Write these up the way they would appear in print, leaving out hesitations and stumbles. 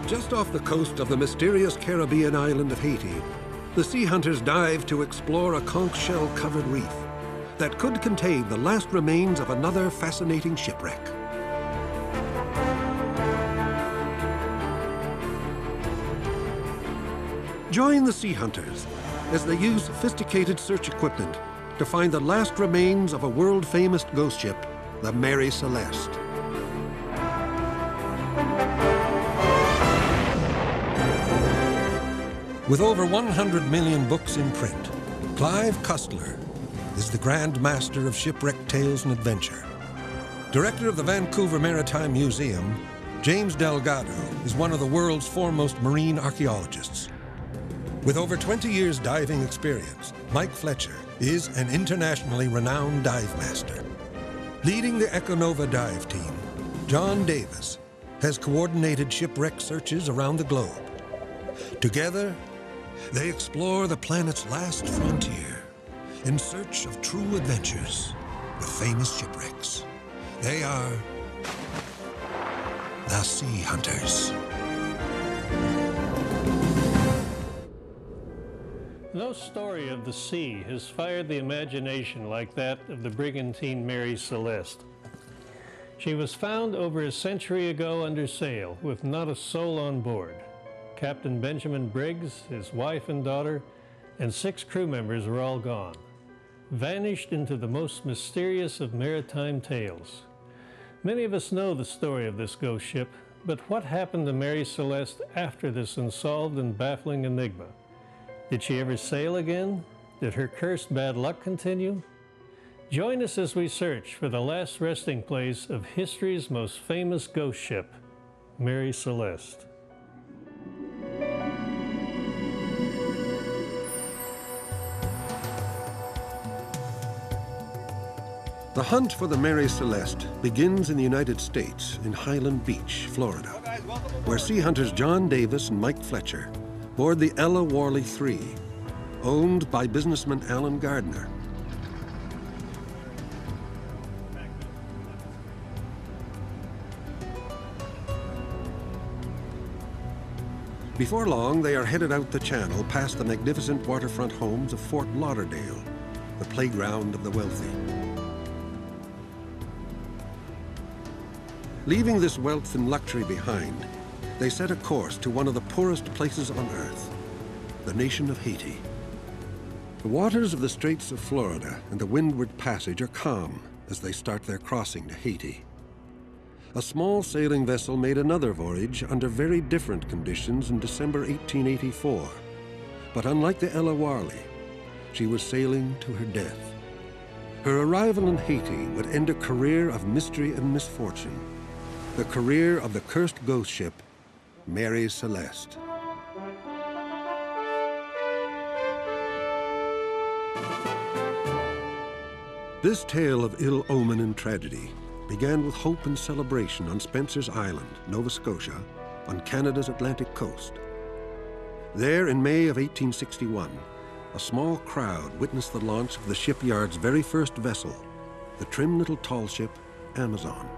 Just off the coast of the mysterious Caribbean island of Haiti, the sea hunters dive to explore a conch shell-covered reef that could contain the last remains of another fascinating shipwreck. Join the sea hunters as they use sophisticated search equipment to find the last remains of a world-famous ghost ship, the Mary Celeste. With over 100 million books in print, Clive Cussler is the Grand Master of shipwreck tales and adventure. Director of the Vancouver Maritime Museum, James Delgado is one of the world's foremost marine archaeologists. With over 20 years diving experience, Mike Fletcher is an internationally renowned dive master. Leading the Econova dive team, John Davis has coordinated shipwreck searches around the globe. Together, they explore the planet's last frontier in search of true adventures with famous shipwrecks. They are the Sea Hunters. No story of the sea has fired the imagination like that of the brigantine Mary Celeste. She was found over a century ago under sail with not a soul on board. Captain Benjamin Briggs, his wife and daughter, and 6 crew members were all gone, vanished into the most mysterious of maritime tales. Many of us know the story of this ghost ship, but what happened to Mary Celeste after this unsolved and baffling enigma? Did she ever sail again? Did her cursed bad luck continue? Join us as we search for the last resting place of history's most famous ghost ship, Mary Celeste. The hunt for the Mary Celeste begins in the United States in Highland Beach, Florida, where sea hunters John Davis and Mike Fletcher board the Ella Warley III, owned by businessman Alan Gardner. Before long, they are headed out the channel past the magnificent waterfront homes of Fort Lauderdale, the playground of the wealthy. Leaving this wealth and luxury behind, they set a course to one of the poorest places on earth, the nation of Haiti. The waters of the Straits of Florida and the Windward Passage are calm as they start their crossing to Haiti. A small sailing vessel made another voyage under very different conditions in December 1884. But unlike the Ella Warley, she was sailing to her death. Her arrival in Haiti would end a career of mystery and misfortune, the career of the cursed ghost ship, Mary Celeste. This tale of ill omen and tragedy began with hope and celebration on Spencer's Island, Nova Scotia, on Canada's Atlantic coast. There, in May of 1861, a small crowd witnessed the launch of the shipyard's very first vessel, the trim little tall ship, Amazon.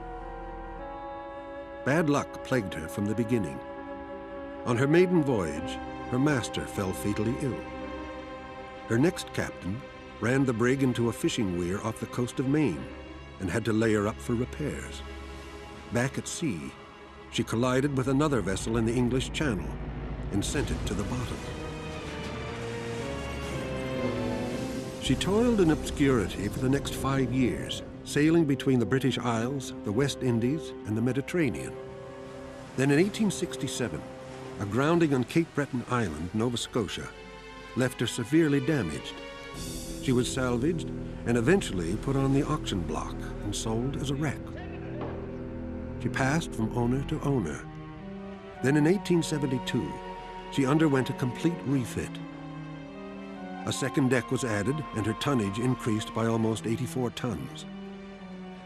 Bad luck plagued her from the beginning. On her maiden voyage, her master fell fatally ill. Her next captain ran the brig into a fishing weir off the coast of Maine and had to lay her up for repairs. Back at sea, she collided with another vessel in the English Channel and sent it to the bottom. She toiled in obscurity for the next 5 years, sailing between the British Isles, the West Indies, and the Mediterranean. Then in 1867, a grounding on Cape Breton Island, Nova Scotia, left her severely damaged. She was salvaged and eventually put on the auction block and sold as a wreck. She passed from owner to owner. Then in 1872, she underwent a complete refit. A second deck was added and her tonnage increased by almost 84 tons.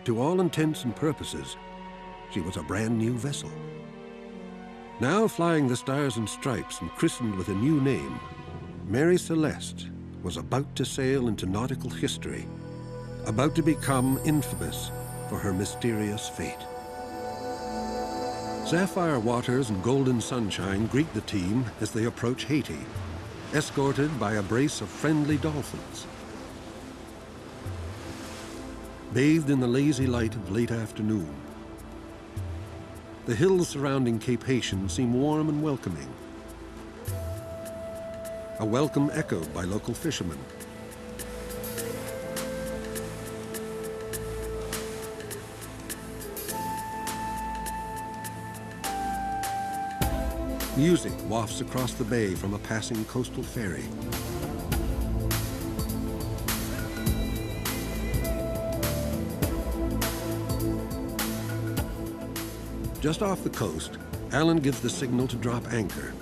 To all intents and purposes, she was a brand new vessel. Now flying the Stars and Stripes and christened with a new name, Mary Celeste was about to sail into nautical history, about to become infamous for her mysterious fate. Sapphire waters and golden sunshine greet the team as they approach Haiti, escorted by a brace of friendly dolphins. Bathed in the lazy light of late afternoon, the hills surrounding Cape Haitian seem warm and welcoming. A welcome echoed by local fishermen. Music wafts across the bay from a passing coastal ferry. Just off the coast, Alan gives the signal to drop anchor.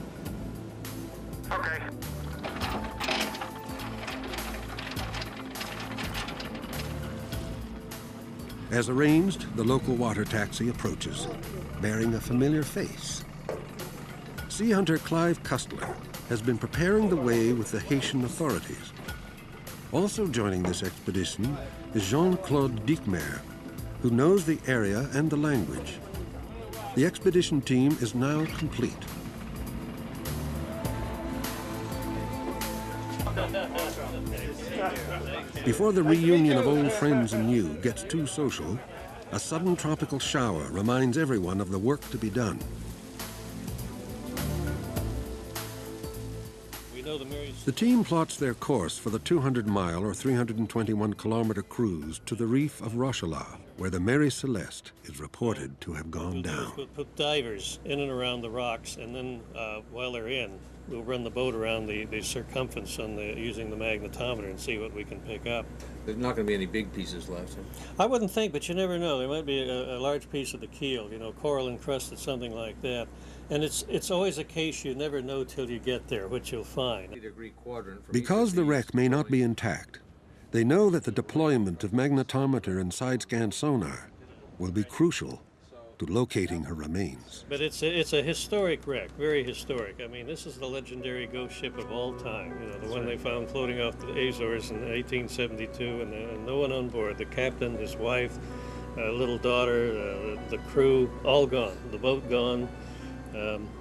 Okay. As arranged, the local water taxi approaches, bearing a familiar face. Sea hunter Clive Custler has been preparing the way with the Haitian authorities. Also joining this expedition is Jean-Claude Diekmer, who knows the area and the language. The expedition team is now complete. Before the reunion of old friends and new gets too social, a sudden tropical shower reminds everyone of the work to be done. The team plots their course for the 200-mile or 321-kilometer cruise to the reef of Rochela, where the Mary Celeste is reported to have gone down. We'll put divers in and around the rocks, and then while they're in, we'll run the boat around the circumference using the magnetometer and see what we can pick up. There's not going to be any big pieces left. Huh? I wouldn't think, but you never know. There might be a large piece of the keel, coral encrusted, something like that. And it's always a case you never know till you get there, what you'll find. Because the wreck may not be intact, they know that the deployment of magnetometer and side-scan sonar will be crucial to locating her remains. But it's a historic wreck, very historic. I mean, this is the legendary ghost ship of all time. The one they found floating off the Azores in 1872, and no one on board. The captain, his wife, little daughter, the crew, all gone. The boat gone.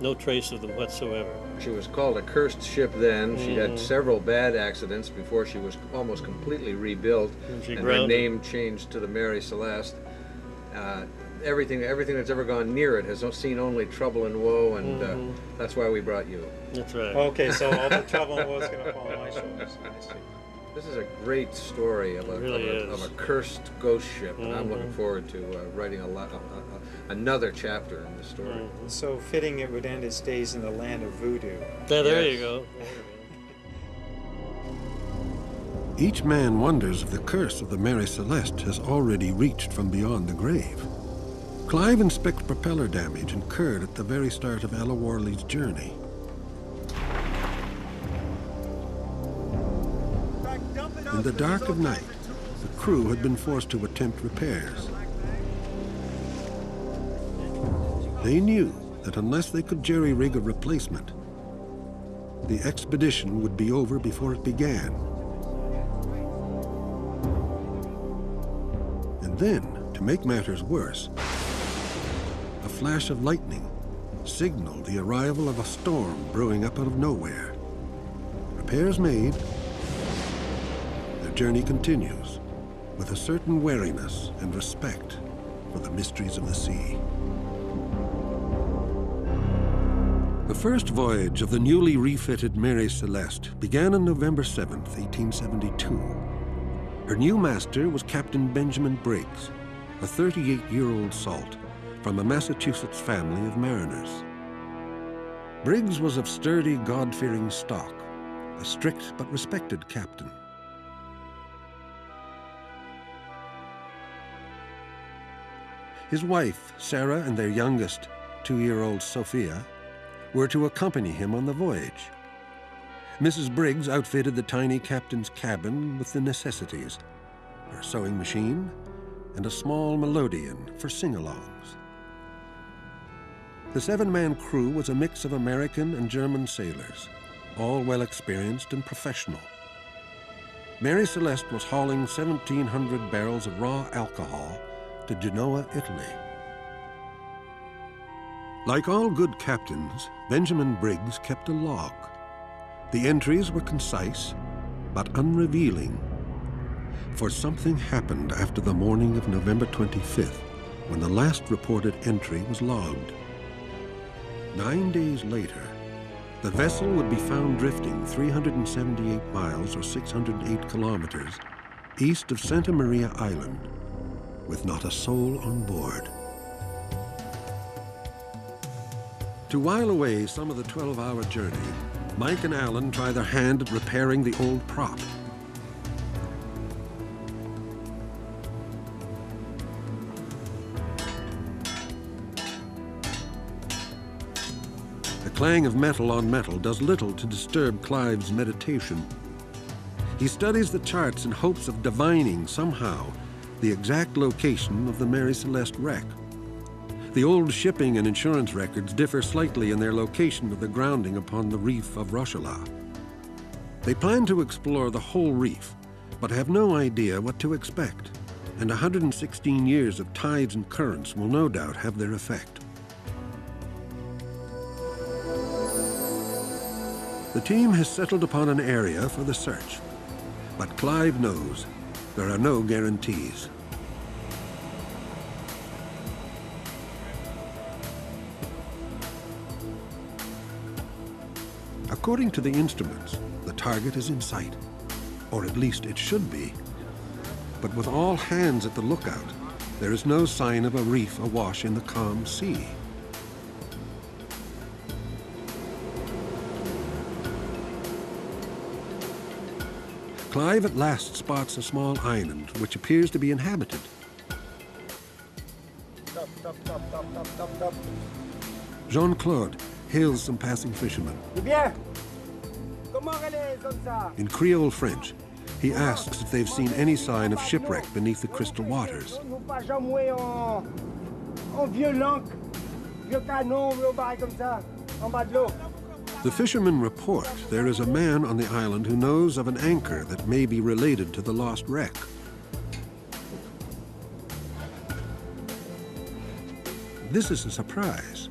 No trace of them whatsoever. She was called a cursed ship then. She had several bad accidents before she was almost completely rebuilt, and her name changed to the Mary Celeste. Everything that's ever gone near it has seen only trouble and woe, and that's why we brought you. That's right. Okay, so all the trouble and woe is going to fall on my shoulders. I see. This is a great story of a cursed ghost ship, and I'm looking forward to writing another chapter in the story. So fitting it would end its days in the land of voodoo. There you go. Each man wonders if the curse of the Mary Celeste has already reached from beyond the grave. Clive inspects propeller damage incurred at the very start of Ella Worley's journey. In the dark of night, the crew had been forced to attempt repairs. They knew that unless they could jerry-rig a replacement, the expedition would be over before it began. And then, to make matters worse, a flash of lightning signaled the arrival of a storm brewing up out of nowhere. Repairs made, their journey continues with a certain wariness and respect for the mysteries of the sea. The first voyage of the newly refitted Mary Celeste began on November 7th, 1872. Her new master was Captain Benjamin Briggs, a 38-year-old salt from a Massachusetts family of mariners. Briggs was of sturdy, God-fearing stock, a strict but respected captain. His wife, Sarah, and their youngest, 2-year-old Sophia, were to accompany him on the voyage. Mrs. Briggs outfitted the tiny captain's cabin with the necessities, her sewing machine, and a small melodeon for sing-alongs. The 7-man crew was a mix of American and German sailors, all well experienced and professional. Mary Celeste was hauling 1,700 barrels of raw alcohol to Genoa, Italy. Like all good captains, Benjamin Briggs kept a log. The entries were concise, but unrevealing. For something happened after the morning of November 25th, when the last reported entry was logged. 9 days later, the vessel would be found drifting 378 miles or 608 kilometers east of Santa Maria Island, with not a soul on board. To while away some of the 12-hour journey, Mike and Alan try their hand at repairing the old prop. The clang of metal on metal does little to disturb Clive's meditation. He studies the charts in hopes of divining somehow the exact location of the Mary Celeste wreck. The old shipping and insurance records differ slightly in their location of the grounding upon the reef of Rochela. They plan to explore the whole reef, but have no idea what to expect, and 116 years of tides and currents will no doubt have their effect. The team has settled upon an area for the search, but Clive knows there are no guarantees. According to the instruments, the target is in sight, or at least it should be. But with all hands at the lookout, there is no sign of a reef awash in the calm sea. Clive at last spots a small island which appears to be inhabited. Jean-Claude hails some passing fishermen. In Creole French, he asks if they've seen any sign of shipwreck beneath the crystal waters. The fishermen report there is a man on the island who knows of an anchor that may be related to the lost wreck. This is a surprise.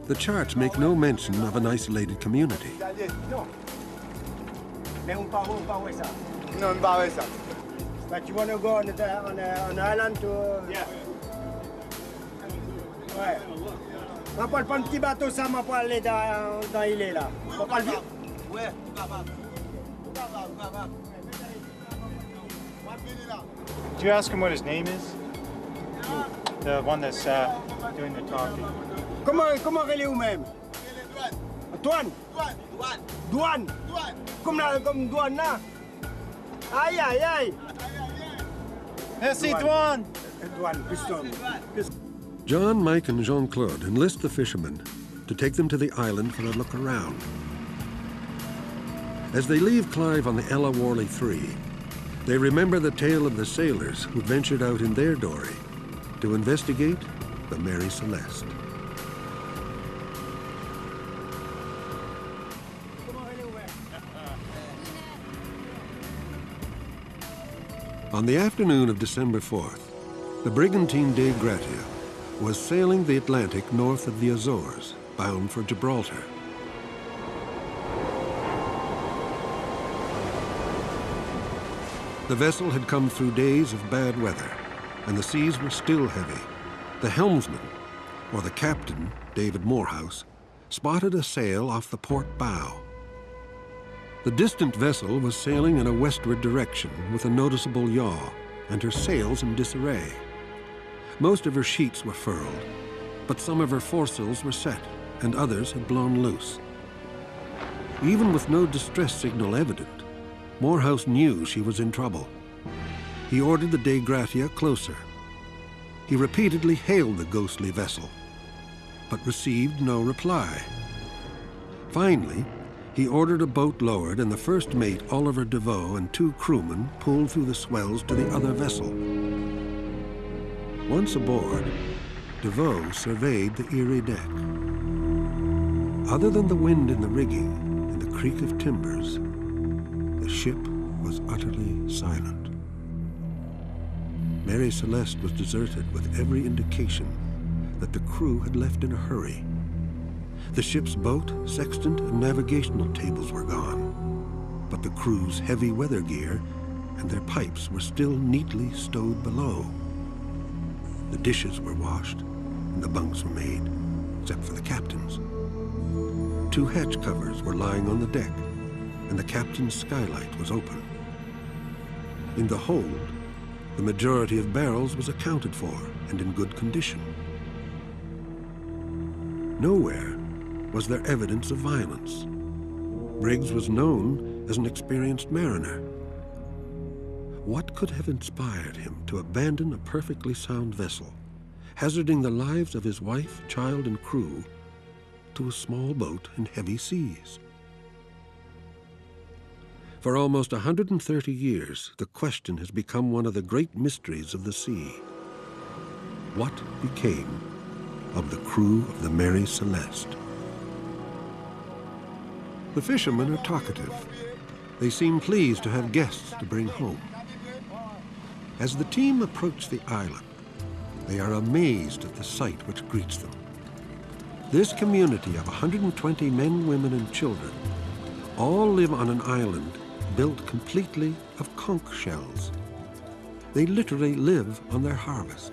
The charts make no mention of an isolated community. But you want to go on an island to... Yeah. Ouais. On va pas prendre un petit bateau, ça, on va aller dans l'île, là. On va pas le vivre. Ouais, Did you ask him what his name is? The one that's doing the talking. Comment elle est où même? Antoine? Douane? Comme douane là? Aïe, aïe, aïe! Merci, Douane! Douane, piston. John, Mike, and Jean-Claude enlist the fishermen to take them to the island for a look around. As they leave Clive on the Ella Worley III, they remember the tale of the sailors who ventured out in their dory to investigate the Mary Celeste. On the afternoon of December 4th, the brigantine Dei Gratia was sailing the Atlantic north of the Azores, bound for Gibraltar. The vessel had come through days of bad weather, and the seas were still heavy. The helmsman, or the captain, David Morehouse, spotted a sail off the port bow. The distant vessel was sailing in a westward direction with a noticeable yaw, and her sails in disarray. Most of her sheets were furled, but some of her foresails were set, and others had blown loose. Even with no distress signal evident, Morehouse knew she was in trouble. He ordered the Dei Gratia closer. He repeatedly hailed the ghostly vessel, but received no reply. Finally, he ordered a boat lowered, and the first mate, Oliver DeVoe, and 2 crewmen pulled through the swells to the other vessel. Once aboard, DeVoe surveyed the eerie deck. Other than the wind in the rigging and the creak of timbers, the ship was utterly silent. Mary Celeste was deserted with every indication that the crew had left in a hurry The ship's boat, sextant, and navigational tables were gone, but the crew's heavy weather gear and their pipes were still neatly stowed below. The dishes were washed, and the bunks were made, except for the captain's. 2 hatch covers were lying on the deck, and the captain's skylight was open. In the hold, the majority of barrels was accounted for and in good condition. Nowhere was there evidence of violence. Briggs was known as an experienced mariner. What could have inspired him to abandon a perfectly sound vessel, hazarding the lives of his wife, child, and crew to a small boat in heavy seas? For almost 130 years, the question has become one of the great mysteries of the sea. What became of the crew of the Mary Celeste? The fishermen are talkative. They seem pleased to have guests to bring home. As the team approach the island, they are amazed at the sight which greets them. This community of 120 men, women, and children all live on an island built completely of conch shells. They literally live on their harvest.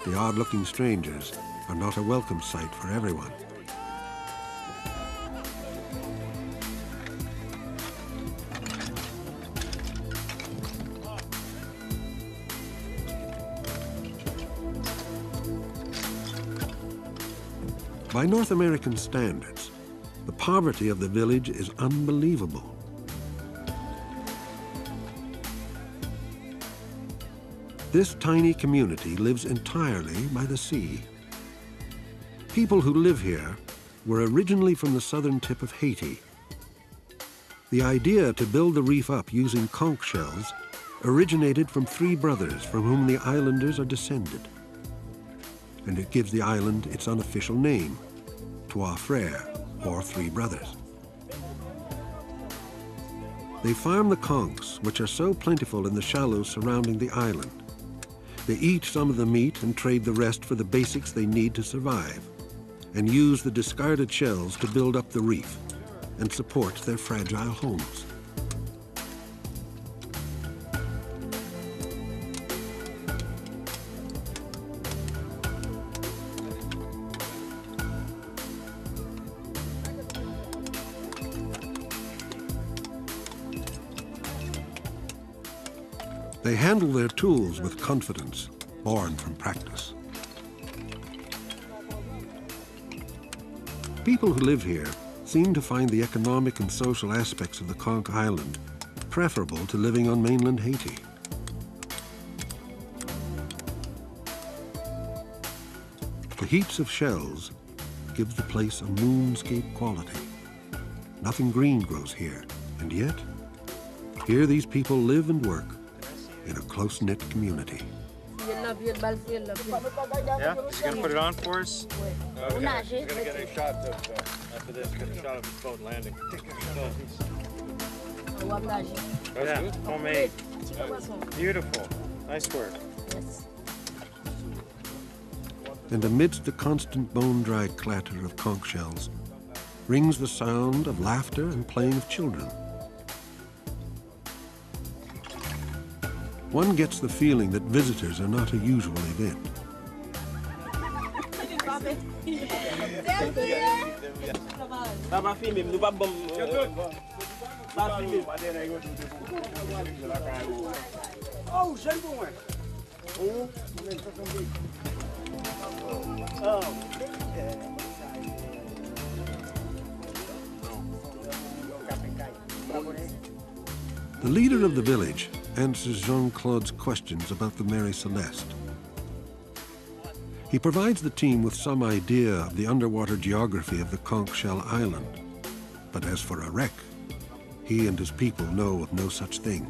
The odd-looking strangers are not a welcome sight for everyone. By North American standards, the poverty of the village is unbelievable. This tiny community lives entirely by the sea. People who live here were originally from the southern tip of Haiti. The idea to build the reef up using conch shells originated from 3 brothers from whom the islanders are descended. And it gives the island its unofficial name, Trois Frères, or 3 brothers. They farm the conchs, which are so plentiful in the shallows surrounding the island. They eat some of the meat and trade the rest for the basics they need to survive, and use the discarded shells to build up the reef and support their fragile homes. They handle their tools with confidence, born from practice. People who live here seem to find the economic and social aspects of the conch island preferable to living on mainland Haiti. The heaps of shells give the place a moonscape quality. Nothing green grows here, and yet, here these people live and work in a close-knit community. Yeah? She's gonna put it on for us? Okay. She's gonna get a shot of, after this, get a shot of his boat landing. Yeah, homemade. Beautiful. Nice work. And amidst the constant bone-dry clatter of conch shells rings the sound of laughter and playing of children. One gets the feeling that visitors are not a usual event. The leader of the village answers Jean-Claude's questions about the Mary Celeste. He provides the team with some idea of the underwater geography of the conch shell island. But as for a wreck, he and his people know of no such thing.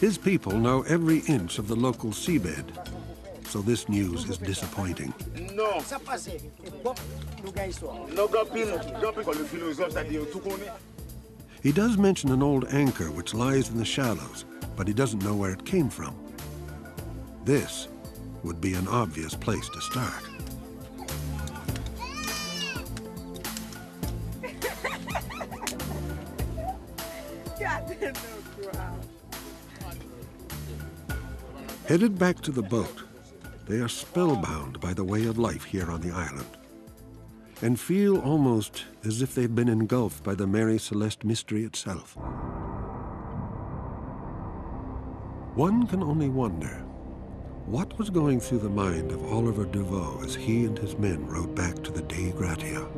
His people know every inch of the local seabed, so this news is disappointing. He does mention an old anchor which lies in the shallows, but he doesn't know where it came from. This would be an obvious place to start. Headed back to the boat, they are spellbound by the way of life here on the island, and feel almost as if they've been engulfed by the Mary Celeste mystery itself. One can only wonder what was going through the mind of Oliver Deveau as he and his men rowed back to the Dei Gratia.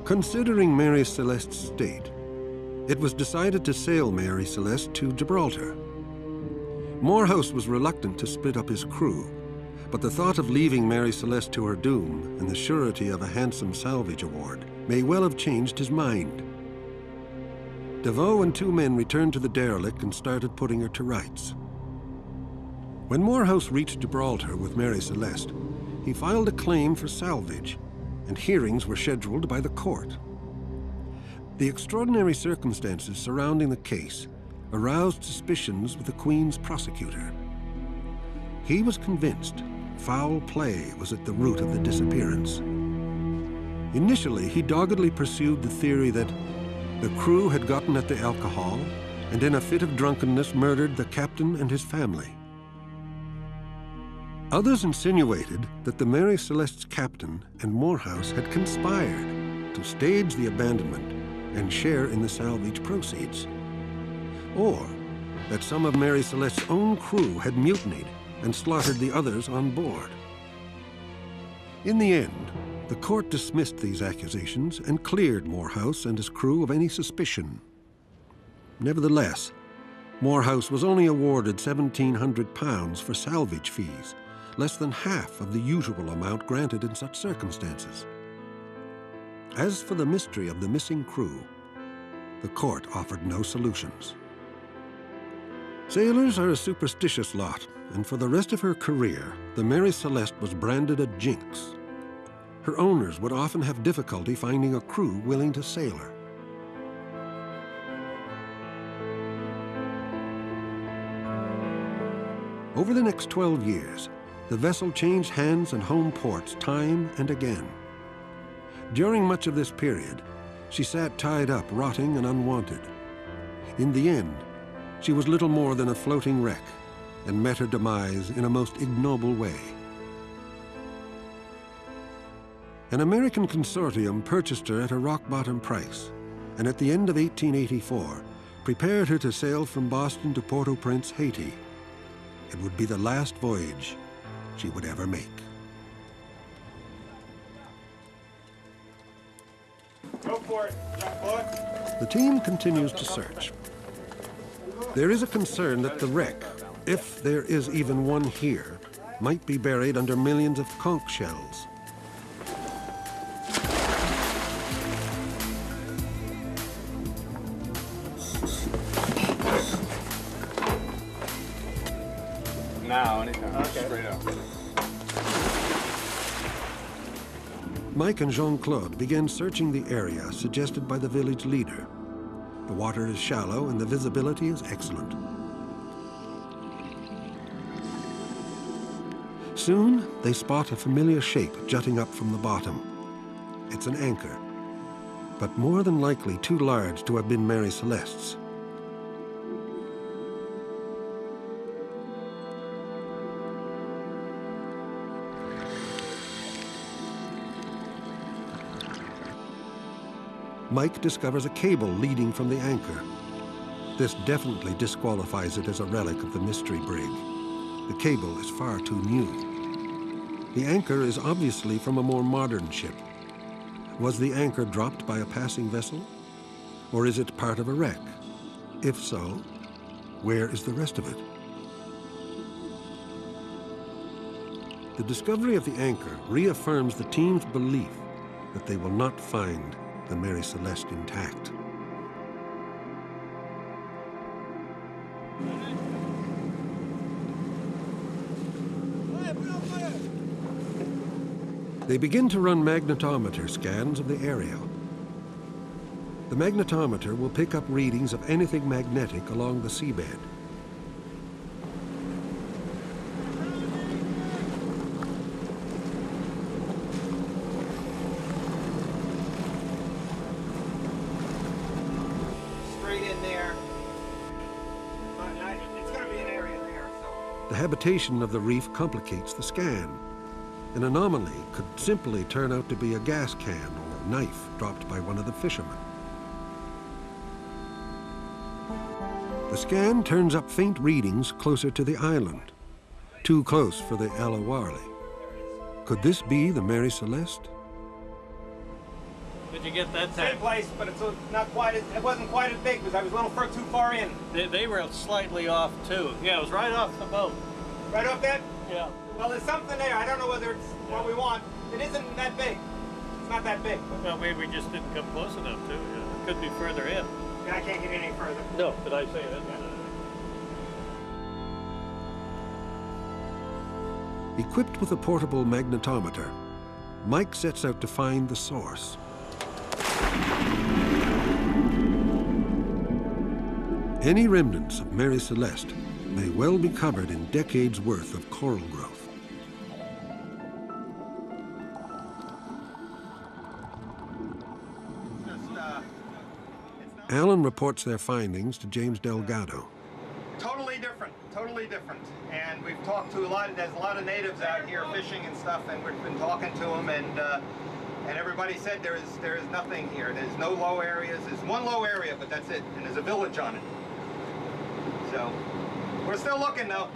Considering Mary Celeste's state, it was decided to sail Mary Celeste to Gibraltar. Morehouse was reluctant to split up his crew, but the thought of leaving Mary Celeste to her doom and the surety of a handsome salvage award may well have changed his mind. Deveau and 2 men returned to the derelict and started putting her to rights. When Morehouse reached Gibraltar with Mary Celeste, he filed a claim for salvage, and hearings were scheduled by the court. The extraordinary circumstances surrounding the case aroused suspicions with the Queen's prosecutor. He was convinced foul play was at the root of the disappearance. Initially, he doggedly pursued the theory that the crew had gotten at the alcohol and in a fit of drunkenness murdered the captain and his family. Others insinuated that the Mary Celeste's captain and Morehouse had conspired to stage the abandonment and share in the salvage proceeds, or that some of Mary Celeste's own crew had mutinied and slaughtered the others on board. In the end, the court dismissed these accusations and cleared Morehouse and his crew of any suspicion. Nevertheless, Morehouse was only awarded £1,700 for salvage fees, less than half of the usual amount granted in such circumstances. As for the mystery of the missing crew, the court offered no solutions. Sailors are a superstitious lot, and for the rest of her career, the Mary Celeste was branded a jinx. Her owners would often have difficulty finding a crew willing to sail her. Over the next 12 years, the vessel changed hands and home ports time and again. During much of this period, she sat tied up, rotting and unwanted. In the end, she was little more than a floating wreck and met her demise in a most ignoble way. An American consortium purchased her at a rock-bottom price, and at the end of 1884, prepared her to sail from Boston to Port-au-Prince, Haiti. It would be the last voyage she would ever make. Go for it, jump boy. The team continues to search. There is a concern that the wreck, if there is even one here, might be buried under millions of conch shells. Now, anytime. Okay. Straight up. Mike and Jean-Claude began searching the area suggested by the village leader. The water is shallow and the visibility is excellent. Soon, they spot a familiar shape jutting up from the bottom. It's an anchor, but more than likely too large to have been Mary Celeste's. Mike discovers a cable leading from the anchor. This definitely disqualifies it as a relic of the mystery brig. The cable is far too new. The anchor is obviously from a more modern ship. Was the anchor dropped by a passing vessel? Or is it part of a wreck? If so, where is the rest of it? The discovery of the anchor reaffirms the team's belief that they will not find the Mary Celeste intact. They begin to run magnetometer scans of the area. The magnetometer will pick up readings of anything magnetic along the seabed. Straight in there. It's going to be an area there, so. The habitation of the reef complicates the scan. An anomaly could simply turn out to be a gas can or knife dropped by one of the fishermen. The scan turns up faint readings closer to the island, too close for the Alawarli. Could this be the Mary Celeste? Did you get that Same time? place, but it's not quite. It wasn't quite as big because I was a little too far in. They were slightly off too. Yeah, it was right off the boat. Right up there. Yeah. Well, there's something there. I don't know whether it's what we want. It isn't that big. It's not that big. Well, maybe we just didn't come close enough to. It could be further in. Yeah, I can't get any further. No, did I say that? Equipped with a portable magnetometer, Mike sets out to find the source. Any remnants of Mary Celeste may well be covered in decades' worth of coral growth. Alan reports their findings to James Delgado. Totally different. Totally different. And we've talked to there's a lot of natives out here fishing and stuff, and we've been talking to them, and everybody said there is nothing here. There's no low areas. There's one low area, but that's it. And there's a village on it. So we're still looking though.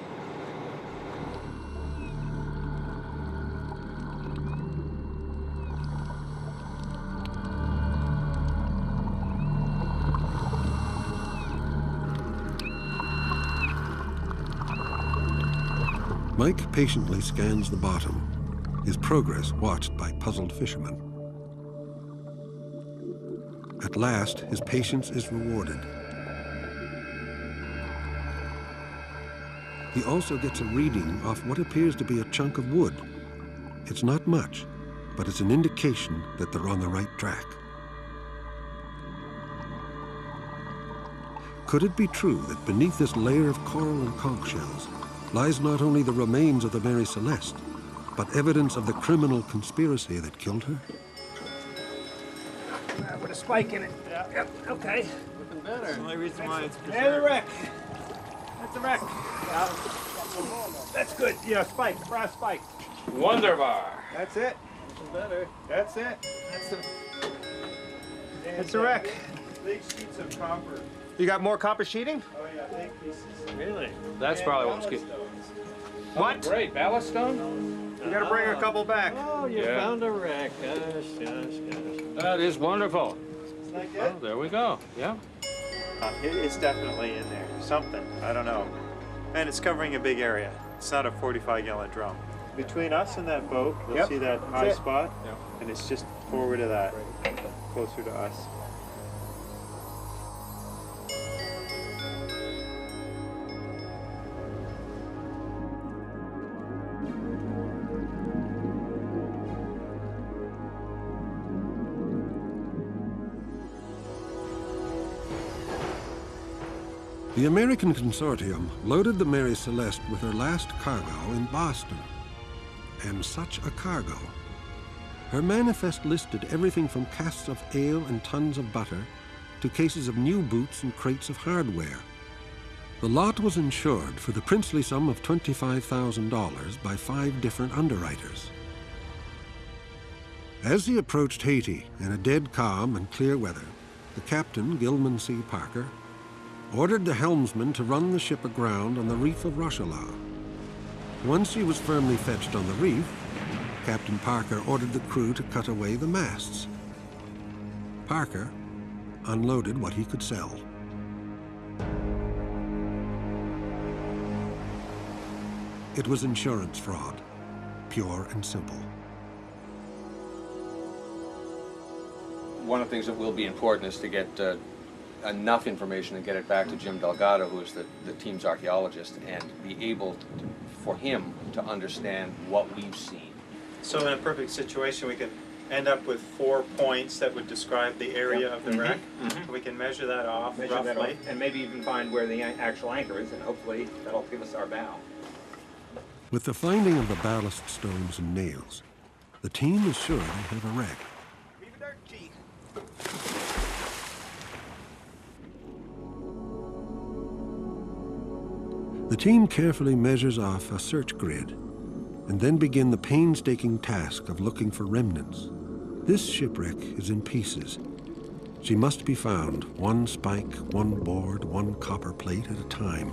Mike patiently scans the bottom, his progress watched by puzzled fishermen. At last, his patience is rewarded. He also gets a reading off what appears to be a chunk of wood. It's not much, but it's an indication that they're on the right track. Could it be true that beneath this layer of coral and conch shells lies not only the remains of the Mary Celeste, but evidence of the criminal conspiracy that killed her? With a spike in it. Yeah. Yep. Okay. Looking better. That's the only reason why it's There's the preserved. wreck. That's the wreck. Yeah. That's good. Yeah, spike. Brass spike. Wunderbar. That's it. Looking better. That's it. That's the wreck. Big sheets of copper. You got more copper sheeting? Oh yeah, big pieces. Really? That's probably what was good. What? Great. Ballast stone? You gotta bring a couple back. Oh, you Yeah. found a wreck. Gosh, gosh, gosh. That is wonderful. Isn't that Oh, good? there we go. Yeah. It's definitely in there. Something. I don't know. And it's covering a big area. It's not a 45-gallon drum. Between us and that boat, you'll Yep, see that that's high it. spot, Yep. and it's just forward of that, closer to us. The American consortium loaded the Mary Celeste with her last cargo in Boston. And such a cargo. Her manifest listed everything from casks of ale and tons of butter to cases of new boots and crates of hardware. The lot was insured for the princely sum of $25,000 by 5 different underwriters. As he approached Haiti in a dead calm and clear weather, the captain, Gilman C. Parker, ordered the helmsman to run the ship aground on the reef of Rochela. Once she was firmly fetched on the reef, Captain Parker ordered the crew to cut away the masts. Parker unloaded what he could sell. It was insurance fraud, pure and simple. One of the things that will be important is to get enough information and get it back to Jim Delgado, who is the team's archaeologist, and be able for him to understand what we've seen. So in a perfect situation, we can end up with 4 points that would describe the area of the wreck. We can measure that off roughly. And maybe even find where the actual anchor is, and hopefully that'll give us our bow. With the finding of the ballast stones and nails, the team is sure they have a wreck. The team carefully measures off a search grid and then begin the painstaking task of looking for remnants. This shipwreck is in pieces. She must be found, one spike, one board, one copper plate at a time.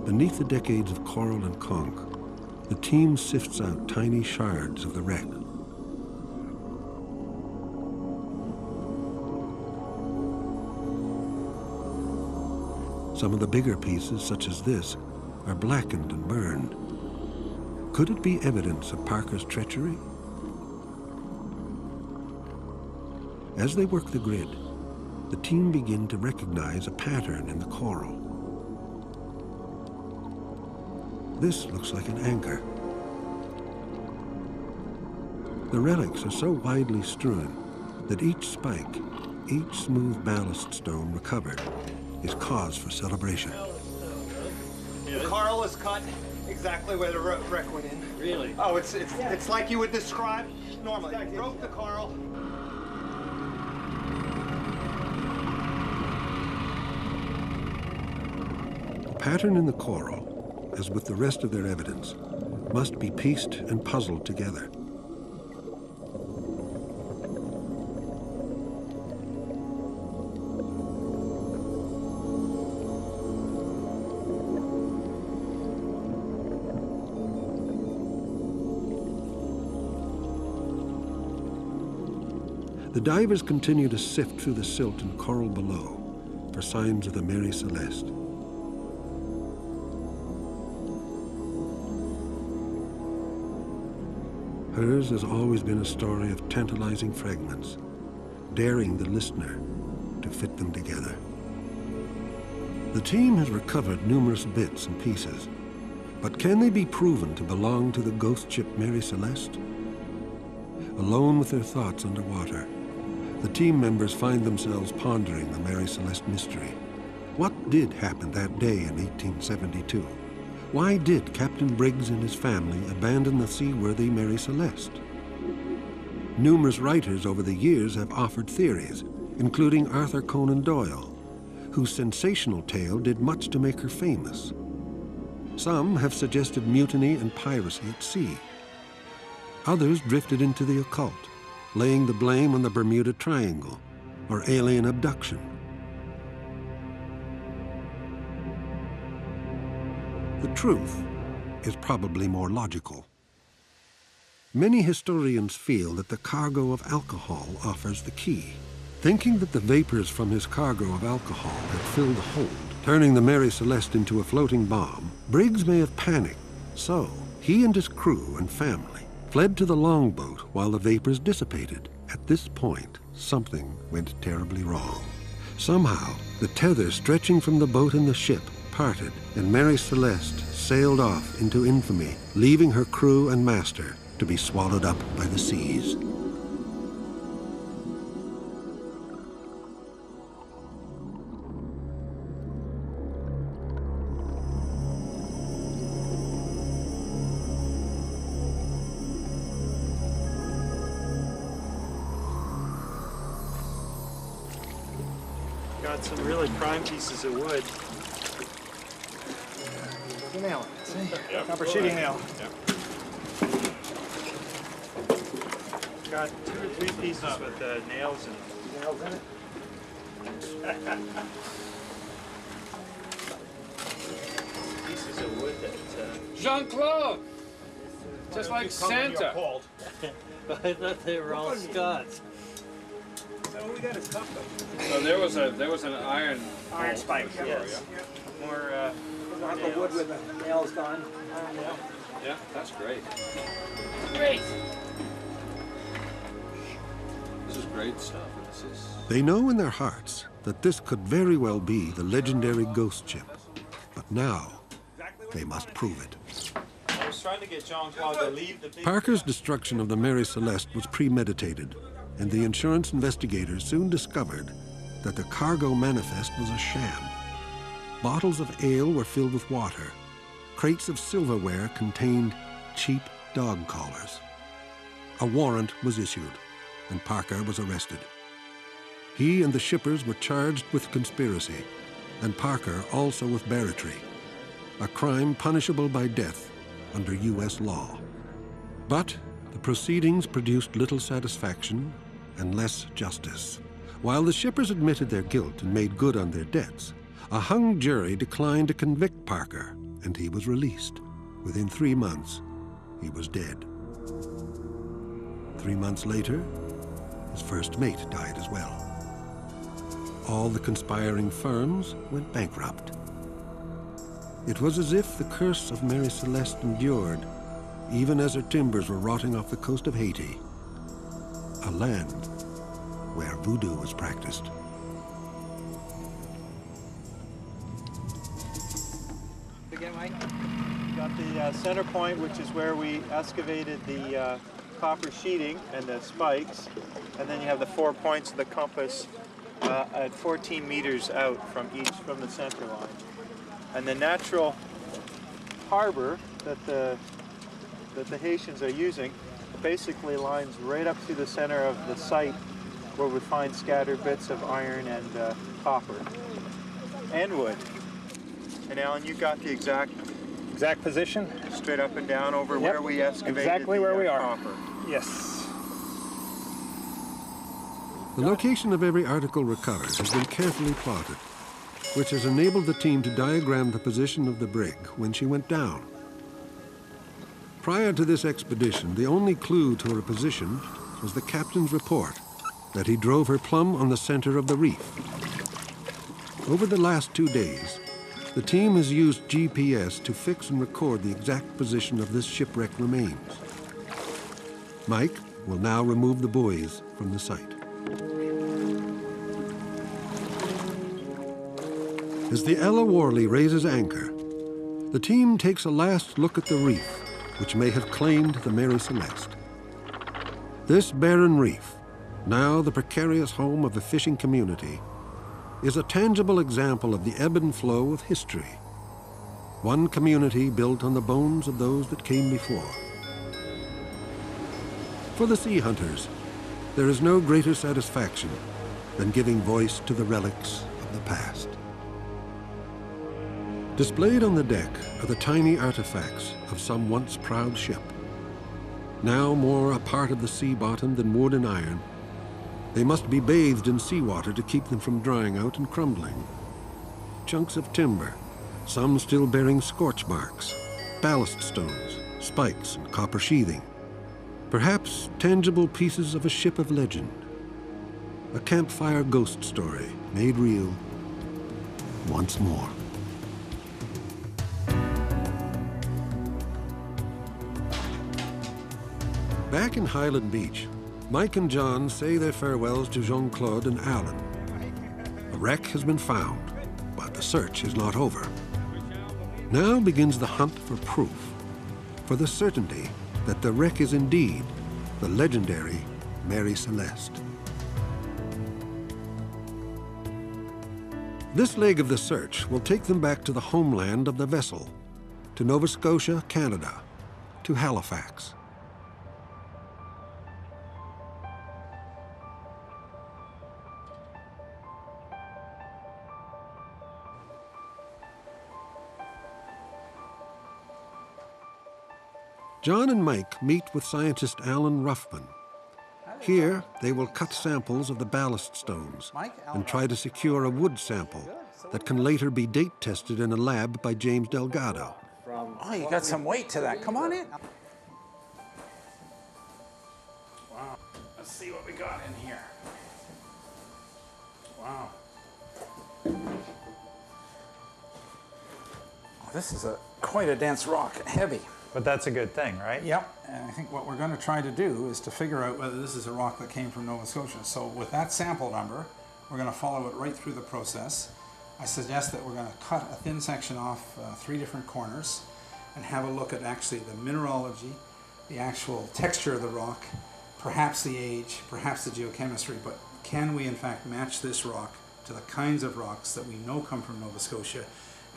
Beneath the decades of coral and conch, the team sifts out tiny shards of the wreck. Some of the bigger pieces, such as this, are blackened and burned. Could it be evidence of Parker's treachery? As they work the grid, the team begin to recognize a pattern in the coral. This looks like an anchor. The relics are so widely strewn that each spike, each smooth ballast stone recovered, is cause for celebration. The coral is cut exactly where the wreck went in. Really? Oh, it's like you would describe normally. You broke the coral. The pattern in the coral, as with the rest of their evidence, must be pieced and puzzled together. The divers continue to sift through the silt and coral below for signs of the Mary Celeste. Hers has always been a story of tantalizing fragments, daring the listener to fit them together. The team has recovered numerous bits and pieces, but can they be proven to belong to the ghost ship Mary Celeste? Alone with their thoughts underwater, the team members find themselves pondering the Mary Celeste mystery. What did happen that day in 1872? Why did Captain Briggs and his family abandon the seaworthy Mary Celeste? Numerous writers over the years have offered theories, including Arthur Conan Doyle, whose sensational tale did much to make her famous. Some have suggested mutiny and piracy at sea. Others drifted into the occult, laying the blame on the Bermuda Triangle or alien abduction. The truth is probably more logical. Many historians feel that the cargo of alcohol offers the key. Thinking that the vapors from his cargo of alcohol had filled the hold, turning the Mary Celeste into a floating bomb, Briggs may have panicked. So, he and his crew and family fled to the longboat while the vapors dissipated. At this point, something went terribly wrong. Somehow, the tether stretching from the boat and the ship parted, and Mary Celeste sailed off into infamy, leaving her crew and master to be swallowed up by the seas. Got some really prime pieces of wood. You nail it, see? Yep. Copper sheeting nail. Yep. Got 2 or 3 pieces with nails in it. Nails in it? Pieces of wood that... Jean-Claude! Just like Santa. I thought they were all Scots. So we got his cup. So there was an iron spike, yes. Yeah. More The wood with the nails gone. Yeah, that's great. Great. This is great stuff. They know in their hearts that this could very well be the legendary ghost ship. But Now, they must prove it. I was trying to get Jean-Claude to leave the big... Parker's destruction of the Mary Celeste was premeditated, and the insurance investigators soon discovered that the cargo manifest was a sham. Bottles of ale were filled with water. Crates of silverware contained cheap dog collars. A warrant was issued, and Parker was arrested. He and the shippers were charged with conspiracy, and Parker also with barratry, a crime punishable by death under U.S. law. But the proceedings produced little satisfaction and less justice. While the shippers admitted their guilt and made good on their debts, a hung jury declined to convict Parker, and he was released. Within 3 months, he was dead. 3 months later, his first mate died as well. All the conspiring firms went bankrupt. It was as if the curse of Mary Celeste endured, even as her timbers were rotting off the coast of Haiti, a land where voodoo was practiced. Again, Mike? You got the center point, which is where we excavated the copper sheeting and the spikes, and then you have the 4 points of the compass at 14 meters out from the center line. And the natural harbor that the Haitians are using basically lines right up to the center of the site where we find scattered bits of iron and copper and wood. And Alan, you got the exact position? straight up and down over where we excavated exactly the where we are. copper. Yes. The location of every article recovered has been carefully plotted, which has enabled the team to diagram the position of the brig when she went down. Prior to this expedition, the only clue to her position was the captain's report that he drove her plumb on the center of the reef. Over the last 2 days, the team has used GPS to fix and record the exact position of this shipwreck remains. Mike will now remove the buoys from the site. As the Ella Worley raises anchor, the team takes a last look at the reef, which may have claimed the Mary Celeste. This barren reef, now the precarious home of the fishing community, is a tangible example of the ebb and flow of history. One community built on the bones of those that came before. For the sea hunters, there is no greater satisfaction than giving voice to the relics of the past. Displayed on the deck are the tiny artifacts of some once proud ship. Now more a part of the sea bottom than wood and iron, they must be bathed in seawater to keep them from drying out and crumbling. Chunks of timber, some still bearing scorch marks, ballast stones, spikes, and copper sheathing. Perhaps tangible pieces of a ship of legend. A campfire ghost story made real once more. Back in Highland Beach, Mike and John say their farewells to Jean-Claude and Alan. A wreck has been found, but the search is not over. Now begins the hunt for proof, for the certainty that the wreck is indeed the legendary Mary Celeste. This leg of the search will take them back to the homeland of the vessel, to Nova Scotia, Canada, to Halifax. John and Mike meet with scientist Alan Ruffman. Here, they will cut samples of the ballast stones and try to secure a wood sample that can later be date tested in a lab by James Delgado. Oh, you got some weight to that. Come on in. Wow. Let's see what we got in here. Wow. Oh, this is quite a dense rock, heavy. But that's a good thing, right? Yep, and I think what we're going to try to do is to figure out whether this is a rock that came from Nova Scotia. So with that sample number, we're going to follow it right through the process I suggest that we're going to cut a thin section off 3 different corners and have a look at actually the mineralogy, the actual texture of the rock, perhaps the age, perhaps the geochemistry, but can we in fact match this rock to the kinds of rocks that we know come from Nova Scotia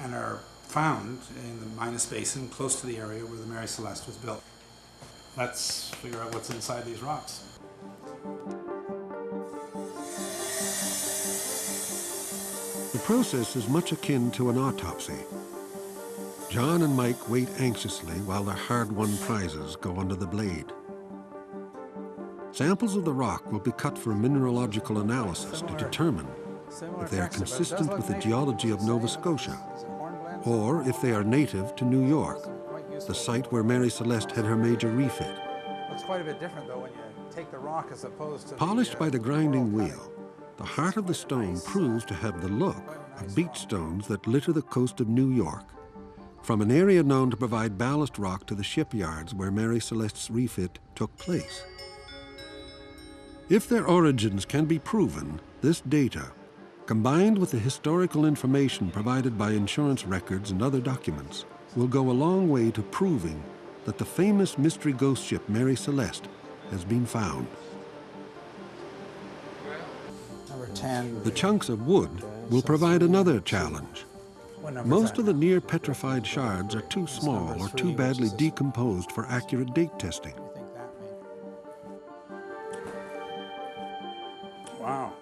and are found in the Minas Basin close to the area where the Mary Celeste was built. Let's figure out what's inside these rocks. The process is much akin to an autopsy. John and Mike wait anxiously while their hard-won prizes go under the blade. Samples of the rock will be cut for mineralogical analysis to determine if they are consistent with the geology of Nova Scotia, or if they are native to New York, the site where Mary Celeste had her major refit. Looks quite a bit different though when you take the rock as opposed to Polished by the grinding wheel, the heart of the stone proves to have the look of beach stones that litter the coast of New York, from an area known to provide ballast rock to the shipyards where Mary Celeste's refit took place. If their origins can be proven, this data, combined with the historical information provided by insurance records and other documents, will go a long way to proving that the famous mystery ghost ship Mary Celeste has been found. Number 10. The chunks of wood will provide another challenge. Most of the near petrified shards are too small or too badly decomposed for accurate date testing. Wow.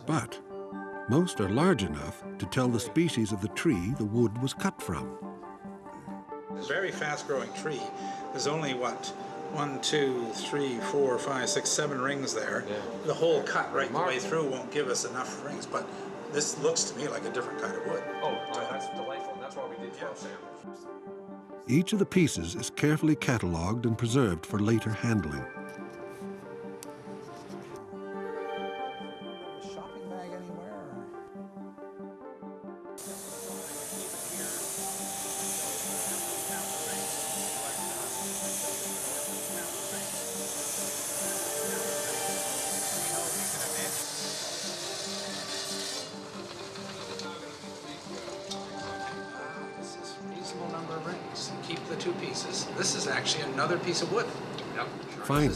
But most are large enough to tell the species of the tree the wood was cut from. A very fast-growing tree. There's only, what, 1, 2, 3, 4, 5, 6, 7 rings there. Yeah. The whole cut right the way through won't give us enough rings, but this looks to me like a different kind of wood. Oh, that's delightful. That's why we did 12 samples. Each of the pieces is carefully catalogued and preserved for later handling. Shopping bag anywhere? This is a reasonable number of rings. Keep the 2 pieces. This is actually another piece of wood. Yep. Finally,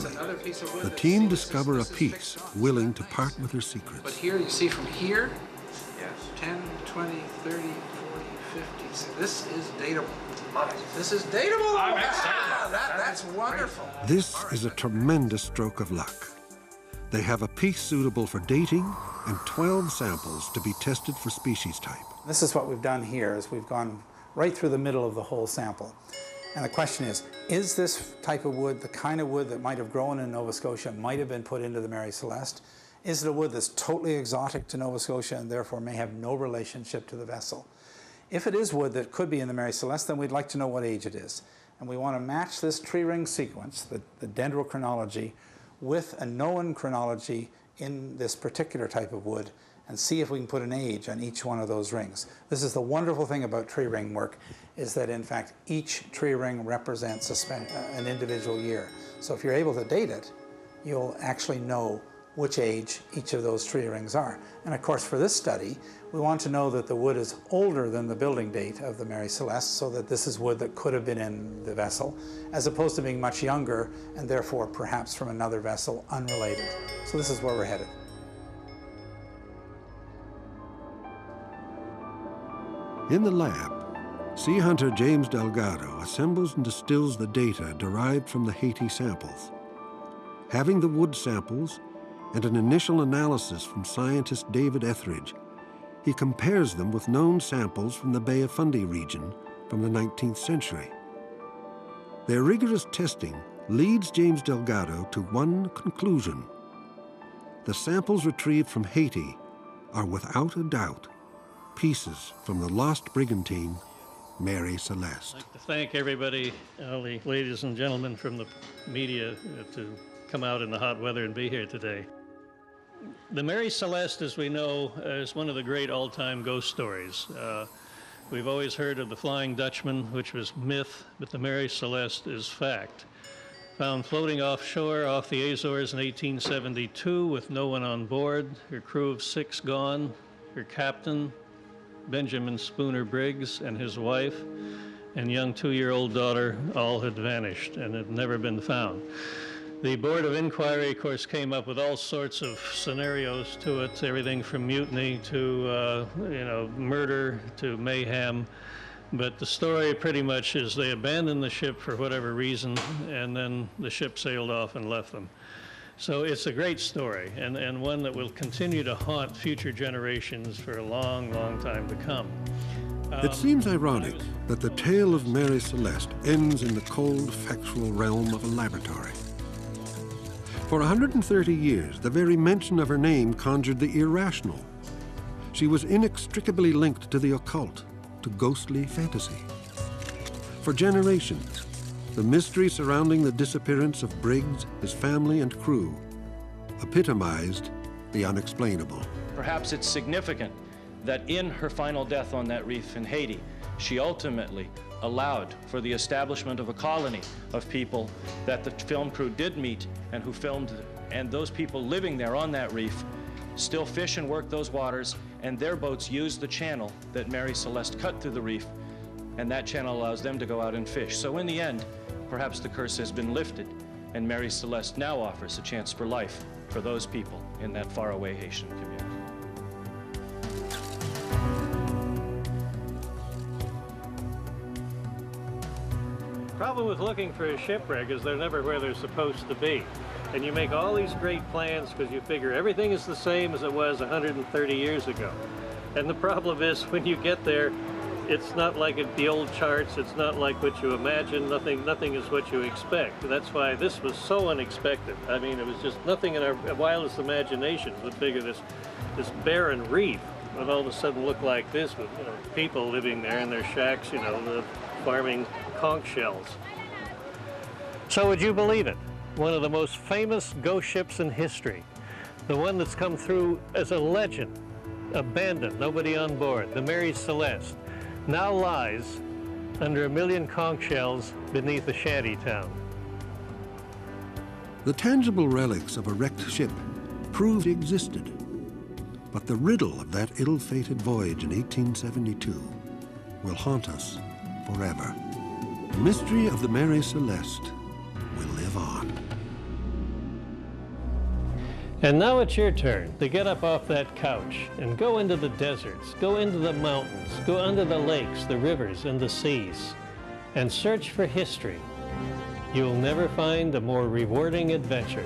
the team discover a piece willing to part with her secrets. But here, you see from here, 10, 20, 30, 40, 50. So this is datable. This is datable. I'm excited. That's wonderful. This is a tremendous stroke of luck. They have a piece suitable for dating and 12 samples to be tested for species type. This is what we've done here, is we've gone right through the middle of the whole sample. And the question is this type of wood the kind of wood that might have grown in Nova Scotia, might have been put into the Mary Celeste? Is it a wood that's totally exotic to Nova Scotia and therefore may have no relationship to the vessel? If it is wood that could be in the Mary Celeste, then we'd like to know what age it is. And we want to match this tree ring sequence, the dendrochronology, with a known chronology in this particular type of wood and see if we can put an age on each one of those rings. This is the wonderful thing about tree ring work, is that in fact each tree ring represents an individual year. So if you're able to date it, you'll actually know which age each of those tree rings are. And of course for this study, we want to know that the wood is older than the building date of the Mary Celeste, so that this is wood that could have been in the vessel, as opposed to being much younger and therefore perhaps from another vessel unrelated. So this is where we're headed. In the lab, sea hunter James Delgado assembles and distills the data derived from the Haiti samples. Having the wood samples and an initial analysis from scientist David Etheridge, he compares them with known samples from the Bay of Fundy region from the 19th century. Their rigorous testing leads James Delgado to one conclusion. The samples retrieved from Haiti are without a doubt pieces from the lost brigantine, Mary Celeste. I'd like to thank everybody, all the ladies and gentlemen from the media to come out in the hot weather and be here today. The Mary Celeste, as we know, is one of the great all-time ghost stories. We've always heard of the Flying Dutchman, which was myth, but the Mary Celeste is fact. Found floating offshore off the Azores in 1872 with no one on board, her crew of 6 gone, her captain, Benjamin Spooner Briggs, and his wife, and young 2-year-old daughter all had vanished and had never been found. The Board of Inquiry, of course, came up with all sorts of scenarios to it, everything from mutiny to, murder to mayhem. But the story pretty much is they abandoned the ship for whatever reason, and then the ship sailed off and left them. So it's a great story, and one that will continue to haunt future generations for a long, long time to come. It seems ironic that the tale of Mary Celeste ends in the cold, factual realm of a laboratory. For 130 years, the very mention of her name conjured the irrational. She was inextricably linked to the occult, to ghostly fantasy. For generations, the mystery surrounding the disappearance of Briggs, his family and crew, epitomized the unexplainable. Perhaps it's significant that in her final death on that reef in Haiti, she ultimately allowed for the establishment of a colony of people that the film crew did meet and who filmed, and those people living there on that reef still fish and work those waters, and their boats use the channel that Mary Celeste cut through the reef, and that channel allows them to go out and fish. So in the end, perhaps the curse has been lifted, and Mary Celeste now offers a chance for life for those people in that faraway Haitian community. Problem with looking for a shipwreck is they're never where they're supposed to be. And you make all these great plans because you figure everything is the same as it was 130 years ago. And the problem is when you get there, it's not like the old charts, it's not like what you imagine, nothing is what you expect. That's why this was so unexpected. I mean, it was just nothing in our wildest imagination to figure this barren reef would all of a sudden look like this with people living there in their shacks, farming conch shells. So would you believe it? One of the most famous ghost ships in history, the one that's come through as a legend, abandoned, nobody on board, the Mary Celeste, now lies under 1 million conch shells beneath a shanty town. The tangible relics of a wrecked ship proved existed, but the riddle of that ill-fated voyage in 1872 will haunt us forever. The mystery of the Mary Celeste will live on. And now it's your turn to get up off that couch and go into the deserts, go into the mountains, go under the lakes, the rivers, and the seas, and search for history. You'll never find a more rewarding adventure.